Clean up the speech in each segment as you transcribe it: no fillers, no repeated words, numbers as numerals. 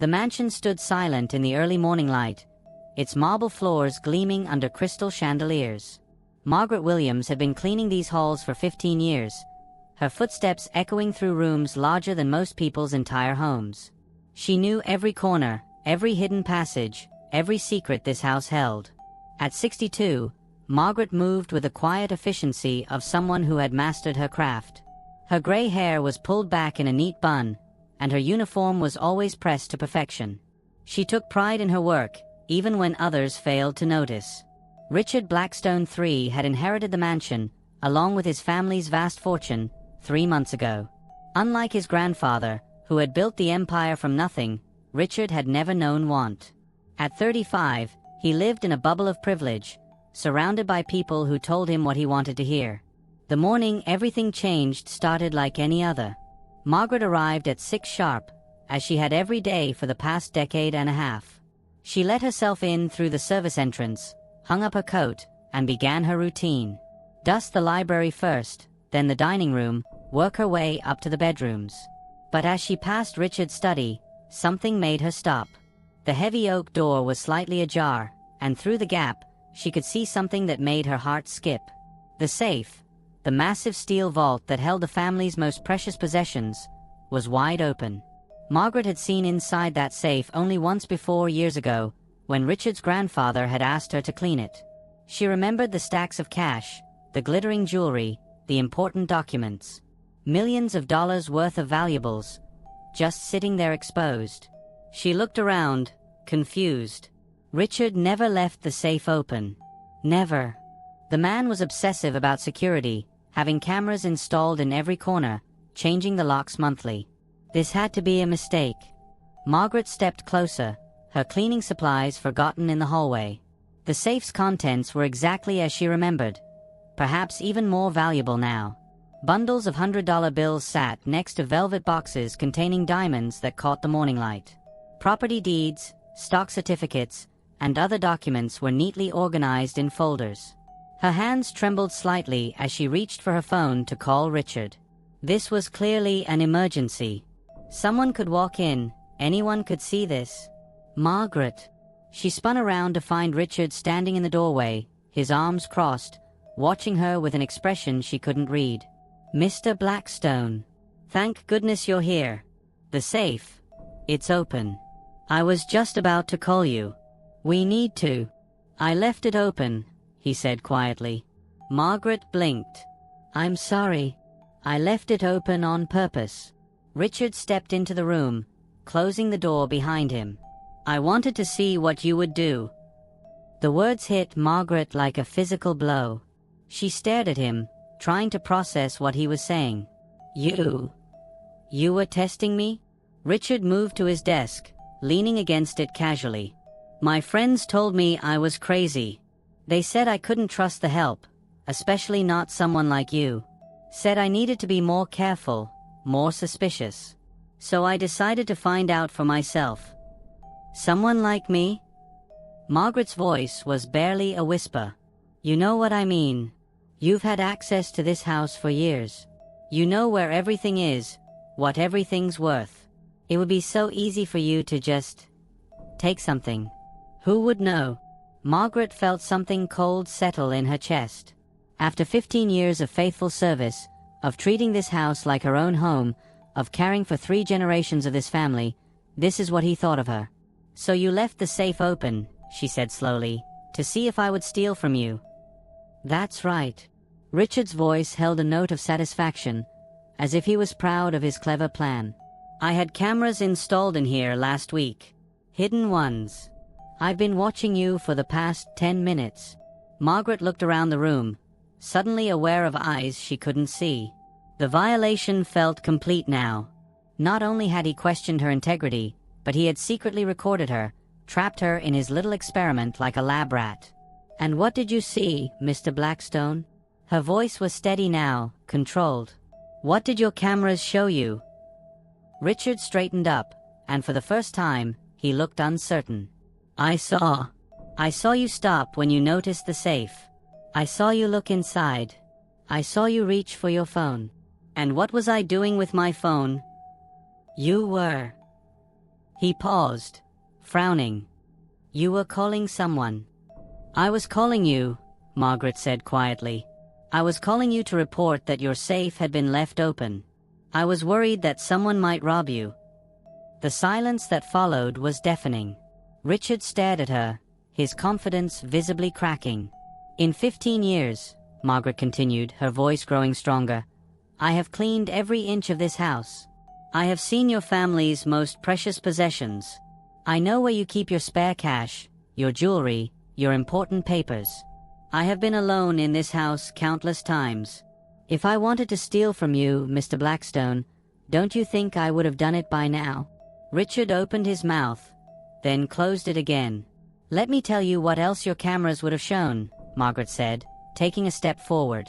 The mansion stood silent in the early morning light, its marble floors gleaming under crystal chandeliers. Margaret Williams had been cleaning these halls for 15 years, her footsteps echoing through rooms larger than most people's entire homes. She knew every corner, every hidden passage, every secret this house held. At 62, Margaret moved with the quiet efficiency of someone who had mastered her craft. Her gray hair was pulled back in a neat bun, and her uniform was always pressed to perfection. She took pride in her work, even when others failed to notice. Richard Blackstone III had inherited the mansion, along with his family's vast fortune, 3 months ago. Unlike his grandfather, who had built the empire from nothing, Richard had never known want. At 35, he lived in a bubble of privilege, surrounded by people who told him what he wanted to hear. The morning everything changed started like any other. Margaret arrived at 6 sharp, as she had every day for the past decade and a half. She let herself in through the service entrance, hung up her coat, and began her routine. Dust the library first, then the dining room, work her way up to the bedrooms. But as she passed Richard's study, something made her stop. The heavy oak door was slightly ajar, and through the gap, she could see something that made her heart skip. The safe, the massive steel vault that held the family's most precious possessions, was wide open. Margaret had seen inside that safe only once before years ago, when Richard's grandfather had asked her to clean it. She remembered the stacks of cash, the glittering jewelry, the important documents. Millions of dollars worth of valuables, just sitting there exposed. She looked around, confused. Richard never left the safe open. Never. The man was obsessive about security, having cameras installed in every corner, changing the locks monthly. This had to be a mistake. Margaret stepped closer, her cleaning supplies forgotten in the hallway. The safe's contents were exactly as she remembered, perhaps even more valuable now. Bundles of $100 bills sat next to velvet boxes containing diamonds that caught the morning light. Property deeds, stock certificates, and other documents were neatly organized in folders. Her hands trembled slightly as she reached for her phone to call Richard. This was clearly an emergency. Someone could walk in, anyone could see this. Margaret. She spun around to find Richard standing in the doorway, his arms crossed, watching her with an expression she couldn't read. Mr. Blackstone. Thank goodness you're here. The safe. It's open. I was just about to call you. We need to. I left it open, he said quietly. Margaret blinked. I'm sorry. I left it open on purpose. Richard stepped into the room, closing the door behind him. I wanted to see what you would do. The words hit Margaret like a physical blow. She stared at him, trying to process what he was saying. You were testing me? Richard moved to his desk, leaning against it casually. My friends told me I was crazy. They said I couldn't trust the help, especially not someone like you. Said I needed to be more careful, more suspicious. So I decided to find out for myself. Someone like me? Margaret's voice was barely a whisper. You know what I mean. You've had access to this house for years. You know where everything is, what everything's worth. It would be so easy for you to just take something. Who would know? Margaret felt something cold settle in her chest. After 15 years of faithful service, of treating this house like her own home, of caring for 3 generations of this family, this is what he thought of her. So you left the safe open, she said slowly, to see if I would steal from you. That's right. Richard's voice held a note of satisfaction, as if he was proud of his clever plan. I had cameras installed in here last week. Hidden ones. I've been watching you for the past 10 minutes. Margaret looked around the room, suddenly aware of eyes she couldn't see. The violation felt complete now. Not only had he questioned her integrity, but he had secretly recorded her, trapped her in his little experiment like a lab rat. And what did you see, Mr. Blackstone? Her voice was steady now, controlled. What did your cameras show you? Richard straightened up, and for the first time, he looked uncertain. I saw you stop when you noticed the safe. I saw you look inside. I saw you reach for your phone. And what was I doing with my phone? You were. He paused, frowning. You were calling someone. I was calling you, Margaret said quietly. I was calling you to report that your safe had been left open. I was worried that someone might rob you. The silence that followed was deafening. Richard stared at her, his confidence visibly cracking. In 15 years, Margaret continued, her voice growing stronger, I have cleaned every inch of this house. I have seen your family's most precious possessions. I know where you keep your spare cash, your jewelry, your important papers. I have been alone in this house countless times. If I wanted to steal from you, Mr. Blackstone, don't you think I would have done it by now? Richard opened his mouth, then closed it again. Let me tell you what else your cameras would have shown, Margaret said, taking a step forward.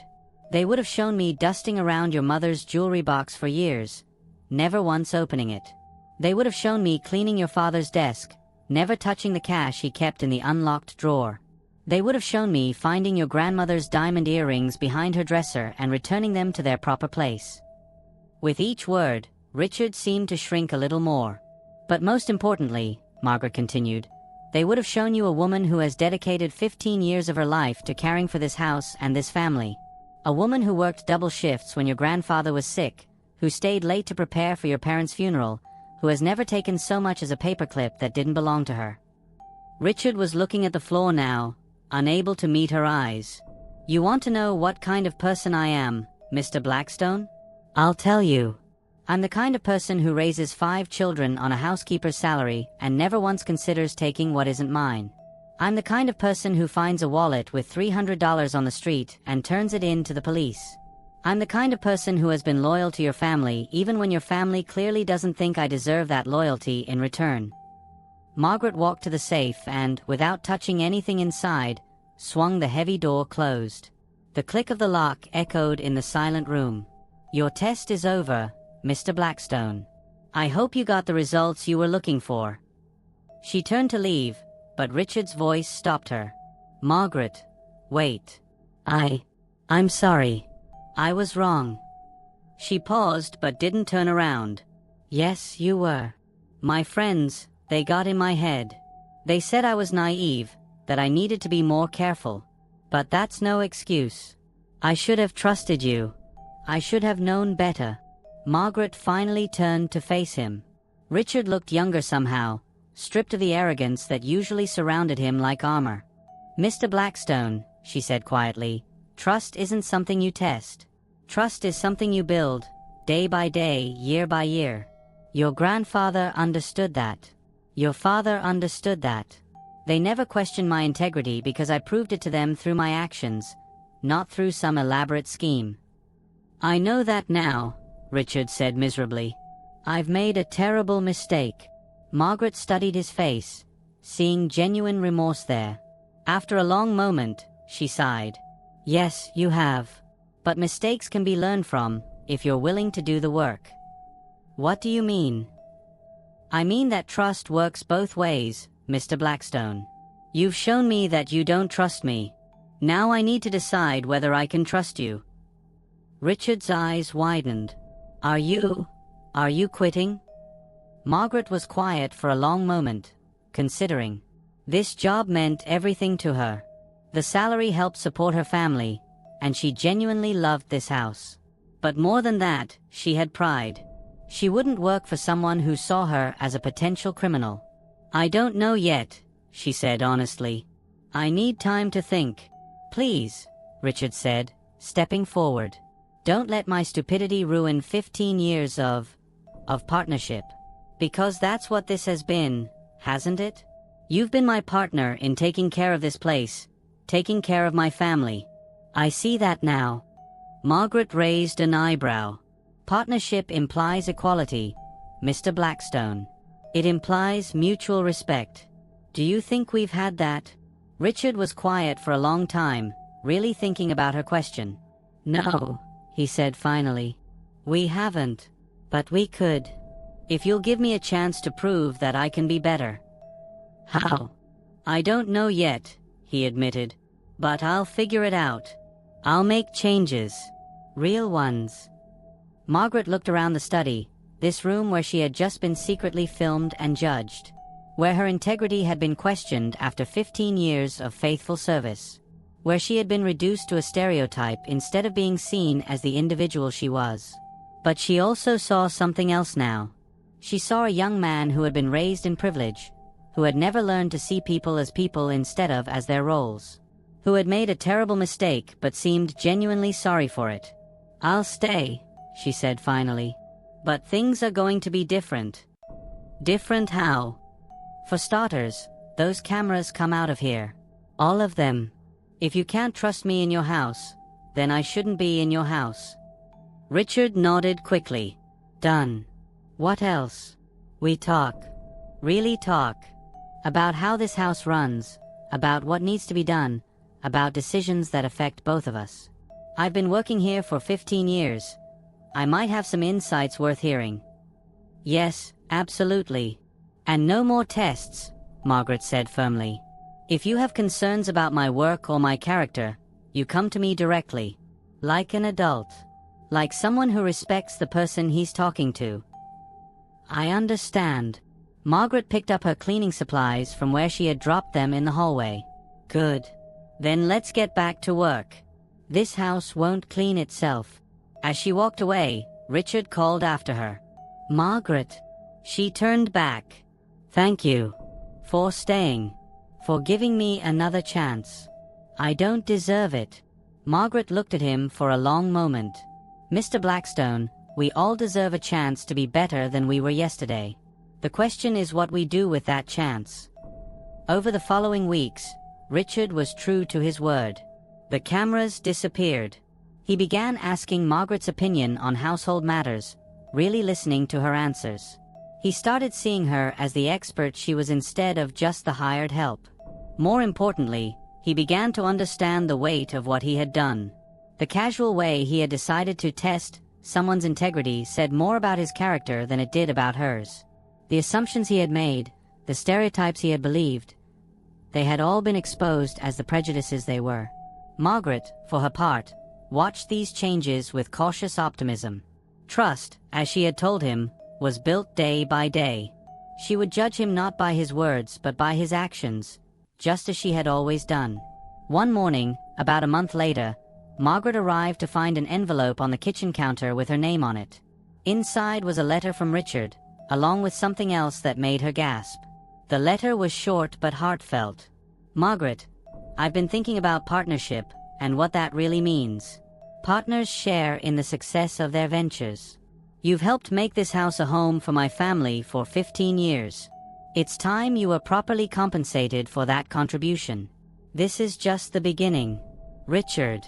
They would have shown me dusting around your mother's jewelry box for years, never once opening it. They would have shown me cleaning your father's desk, never touching the cash he kept in the unlocked drawer. They would have shown me finding your grandmother's diamond earrings behind her dresser and returning them to their proper place. With each word, Richard seemed to shrink a little more. But most importantly, Margaret continued, they would have shown you a woman who has dedicated 15 years of her life to caring for this house and this family. A woman who worked double shifts when your grandfather was sick, who stayed late to prepare for your parents' funeral, who has never taken so much as a paperclip that didn't belong to her. Richard was looking at the floor now, unable to meet her eyes. You want to know what kind of person I am, Mr. Blackstone? I'll tell you. I'm the kind of person who raises 5 children on a housekeeper's salary and never once considers taking what isn't mine. I'm the kind of person who finds a wallet with $300 on the street and turns it in to the police. I'm the kind of person who has been loyal to your family even when your family clearly doesn't think I deserve that loyalty in return. Margaret walked to the safe and, without touching anything inside, swung the heavy door closed. The click of the lock echoed in the silent room. Your test is over, Mr. Blackstone. I hope you got the results you were looking for. She turned to leave, but Richard's voice stopped her. Margaret, wait. I'm sorry. I was wrong. She paused but didn't turn around. Yes, you were. My friends, they got in my head. They said I was naive, that I needed to be more careful. But that's no excuse. I should have trusted you. I should have known better. Margaret finally turned to face him. Richard looked younger somehow, stripped of the arrogance that usually surrounded him like armor. Mr. Blackstone, she said quietly, trust isn't something you test. Trust is something you build, day by day, year by year. Your grandfather understood that. Your father understood that. They never questioned my integrity because I proved it to them through my actions, not through some elaborate scheme. I know that now, Richard said miserably. I've made a terrible mistake. Margaret studied his face, seeing genuine remorse there. After a long moment, she sighed. Yes, you have. But mistakes can be learned from, if you're willing to do the work. What do you mean? I mean that trust works both ways, Mr. Blackstone. You've shown me that you don't trust me. Now I need to decide whether I can trust you. Richard's eyes widened. Are you quitting? Margaret was quiet for a long moment, considering. This job meant everything to her. The salary helped support her family, and she genuinely loved this house. But more than that, she had pride. She wouldn't work for someone who saw her as a potential criminal. I don't know yet, she said honestly. I need time to think. Please, Richard said, stepping forward. Don't let my stupidity ruin 15 years of partnership. Because that's what this has been, hasn't it? You've been my partner in taking care of this place, taking care of my family. I see that now. Margaret raised an eyebrow. Partnership implies equality, Mr. Blackstone. It implies mutual respect. Do you think we've had that? Richard was quiet for a long time, really thinking about her question. No, he said finally. We haven't. But we could. If you'll give me a chance to prove that I can be better. How? I don't know yet, he admitted. But I'll figure it out. I'll make changes. Real ones. Margaret looked around the study, This room where she had just been secretly filmed and judged. Where her integrity had been questioned after 15 years of faithful service. Where she had been reduced to a stereotype instead of being seen as the individual she was. But she also saw something else now. She saw a young man who had been raised in privilege, who had never learned to see people as people instead of as their roles. Who had made a terrible mistake but seemed genuinely sorry for it. "I'll stay," she said finally. "But things are going to be different." "Different how?" "For starters, those cameras come out of here. All of them. If you can't trust me in your house, then I shouldn't be in your house." Richard nodded quickly. "Done. What else?" "We talk. Really talk. About how this house runs, about what needs to be done, about decisions that affect both of us. I've been working here for 15 years. I might have some insights worth hearing." "Yes, absolutely. And no more tests," Margaret said firmly. "If you have concerns about my work or my character, you come to me directly. Like an adult. Like someone who respects the person he's talking to." "I understand." Margaret picked up her cleaning supplies from where she had dropped them in the hallway. "Good. Then let's get back to work. This house won't clean itself." As she walked away, Richard called after her. "Margaret." She turned back. "Thank you. For staying. For giving me another chance. I don't deserve it." Margaret looked at him for a long moment. "Mr. Blackstone, we all deserve a chance to be better than we were yesterday. The question is what we do with that chance." Over the following weeks, Richard was true to his word. The cameras disappeared. He began asking Margaret's opinion on household matters, really listening to her answers. He started seeing her as the expert she was instead of just the hired help. More importantly, he began to understand the weight of what he had done. The casual way he had decided to test someone's integrity said more about his character than it did about hers. The assumptions he had made, the stereotypes he had believed, they had all been exposed as the prejudices they were. Margaret, for her part, watched these changes with cautious optimism. Trust, as she had told him, was built day by day. She would judge him not by his words but by his actions, just as she had always done. One morning, about a month later, Margaret arrived to find an envelope on the kitchen counter with her name on it. Inside was a letter from Richard, along with something else that made her gasp. The letter was short but heartfelt. "Margaret, I've been thinking about partnership and what that really means. Partners share in the success of their ventures. You've helped make this house a home for my family for 15 years. It's time you were properly compensated for that contribution. This is just the beginning. Richard."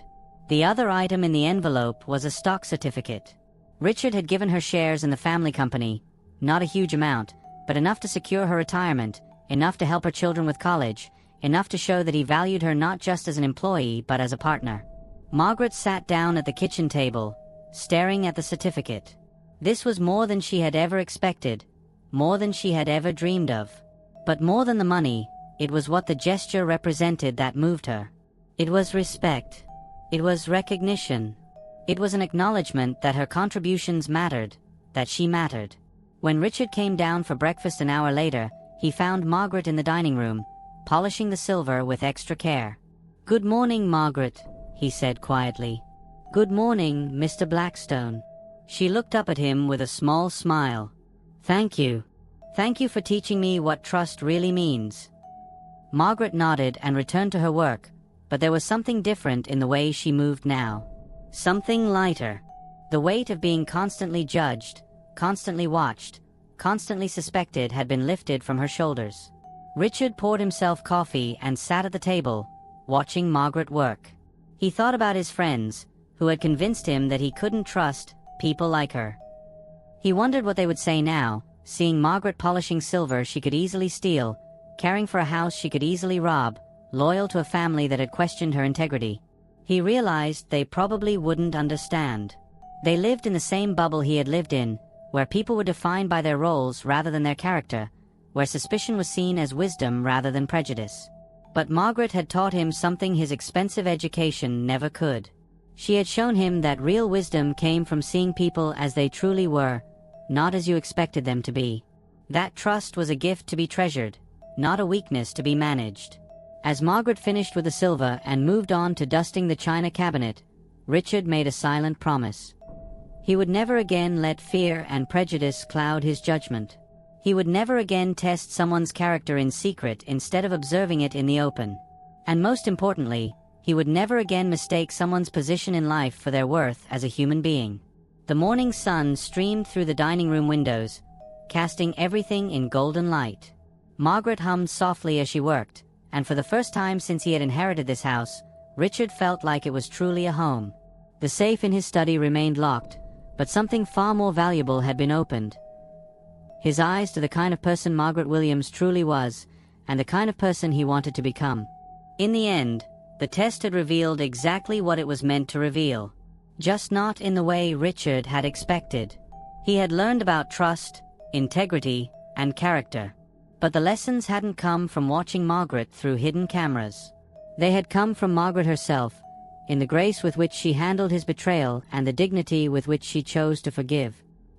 The other item in the envelope was a stock certificate. Richard had given her shares in the family company, not a huge amount, but enough to secure her retirement, enough to help her children with college, enough to show that he valued her not just as an employee but as a partner. Margaret sat down at the kitchen table, staring at the certificate. This was more than she had ever expected, more than she had ever dreamed of. But more than the money, it was what the gesture represented that moved her. It was respect. It was recognition. It was an acknowledgement that her contributions mattered, that she mattered. When Richard came down for breakfast an hour later, he found Margaret in the dining room, polishing the silver with extra care. "Good morning, Margaret," he said quietly. "Good morning, Mr. Blackstone." She looked up at him with a small smile. "Thank you. Thank you for teaching me what trust really means." Margaret nodded and returned to her work, but there was something different in the way she moved now. Something lighter. The weight of being constantly judged, constantly watched, constantly suspected had been lifted from her shoulders. Richard poured himself coffee and sat at the table, watching Margaret work. He thought about his friends, who had convinced him that he couldn't trust people like her. He wondered what they would say now, seeing Margaret polishing silver she could easily steal, caring for a house she could easily rob, loyal to a family that had questioned her integrity. He realized they probably wouldn't understand. They lived in the same bubble he had lived in, where people were defined by their roles rather than their character, where suspicion was seen as wisdom rather than prejudice. But Margaret had taught him something his expensive education never could. She had shown him that real wisdom came from seeing people as they truly were, not as you expected them to be. That trust was a gift to be treasured, not a weakness to be managed. As Margaret finished with the silver and moved on to dusting the china cabinet, Richard made a silent promise. He would never again let fear and prejudice cloud his judgment. He would never again test someone's character in secret instead of observing it in the open. And most importantly, he would never again mistake someone's position in life for their worth as a human being. The morning sun streamed through the dining room windows, casting everything in golden light. Margaret hummed softly as she worked, and for the first time since he had inherited this house, Richard felt like it was truly a home. The safe in his study remained locked, but something far more valuable had been opened. His eyes to the kind of person Margaret Williams truly was, and the kind of person he wanted to become. In the end, the test had revealed exactly what it was meant to reveal. Just not in the way Richard had expected. He had learned about trust, integrity, and character. But the lessons hadn't come from watching Margaret through hidden cameras. They had come from Margaret herself, in the grace with which she handled his betrayal and the dignity with which she chose to forgive.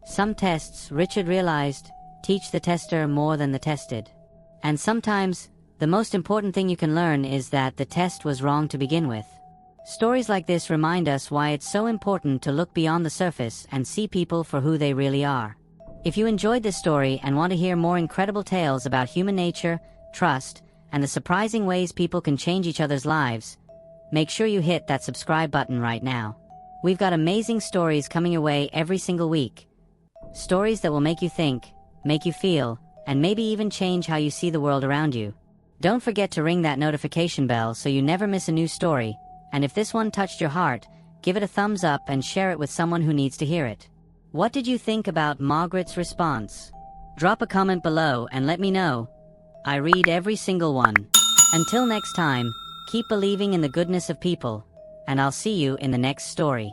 Some tests, Richard realized, teach the tester more than the tested. And sometimes, the most important thing you can learn is that the test was wrong to begin with. Stories like this remind us why it's so important to look beyond the surface and see people for who they really are. If you enjoyed this story and want to hear more incredible tales about human nature, trust, and the surprising ways people can change each other's lives, make sure you hit that subscribe button right now. We've got amazing stories coming your way every single week. Stories that will make you think, make you feel, and maybe even change how you see the world around you. Don't forget to ring that notification bell so you never miss a new story, and if this one touched your heart, give it a thumbs up and share it with someone who needs to hear it. What did you think about Margaret's response? Drop a comment below and let me know. I read every single one. Until next time, keep believing in the goodness of people, and I'll see you in the next story.